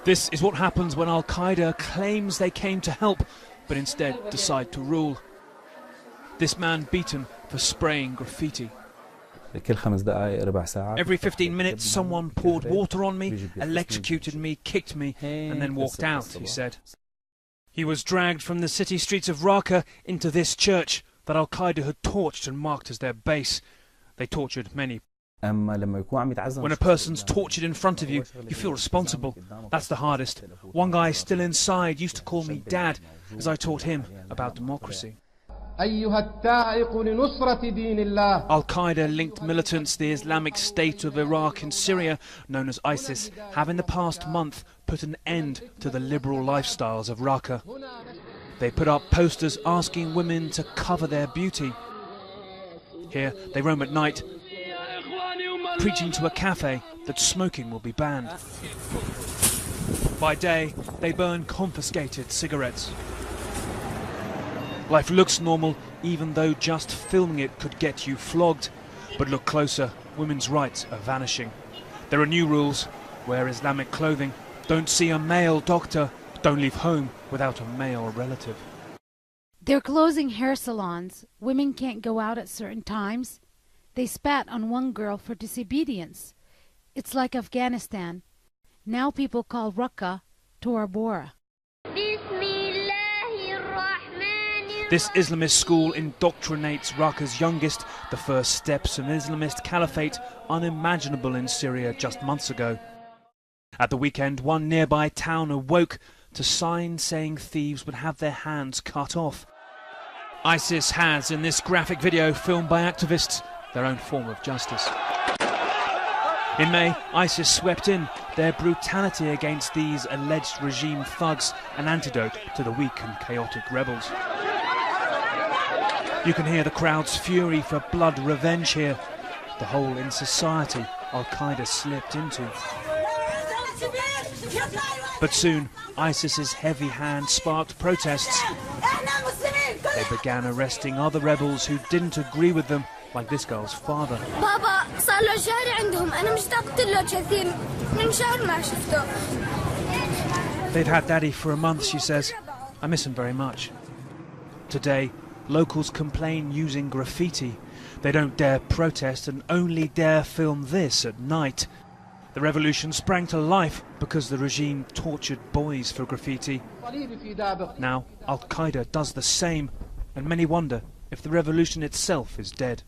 This is what happens when Al-Qaeda claims they came to help, but instead decide to rule. This man beaten for spraying graffiti. Every 15 minutes someone poured water on me, electrocuted me, kicked me, and then walked out, he said. He was dragged from the city streets of Raqqa into this church that Al-Qaeda had torched and marked as their base. They tortured many. When a person's tortured in front of you, you feel responsible. That's the hardest. One guy still inside used to call me Dad as I taught him about democracy. Al-Qaeda-linked militants, the Islamic State of Iraq and Syria, known as ISIS, have in the past month put an end to the liberal lifestyles of Raqqa. They put up posters asking women to cover their beauty. Here they roam at night, preaching to a cafe that smoking will be banned. By day, they burn confiscated cigarettes. Life looks normal, even though just filming it could get you flogged. But look closer, women's rights are vanishing. There are new rules. Wear Islamic clothing. Don't see a male doctor. Don't leave home without a male relative. They're closing hair salons. Women can't go out at certain times. They spat on one girl for disobedience. It's like Afghanistan. Now people call Raqqa Tora Bora. This Islamist school indoctrinates Raqqa's youngest, the first steps of an Islamist caliphate unimaginable in Syria just months ago. At the weekend, one nearby town awoke to signs saying thieves would have their hands cut off. ISIS has, in this graphic video filmed by activists, their own form of justice. In May, ISIS swept in, their brutality against these alleged regime thugs an antidote to the weak and chaotic rebels. You can hear the crowd's fury for blood revenge here, the hole in society Al-Qaeda slipped into. But soon, ISIS's heavy hand sparked protests. They began arresting other rebels who didn't agree with them, like this girl's father. They've had Daddy for a month, she says. I miss him very much. Today, locals complain using graffiti. They don't dare protest and only dare film this at night. The revolution sprang to life because the regime tortured boys for graffiti. Now, Al-Qaeda does the same, and many wonder if the revolution itself is dead.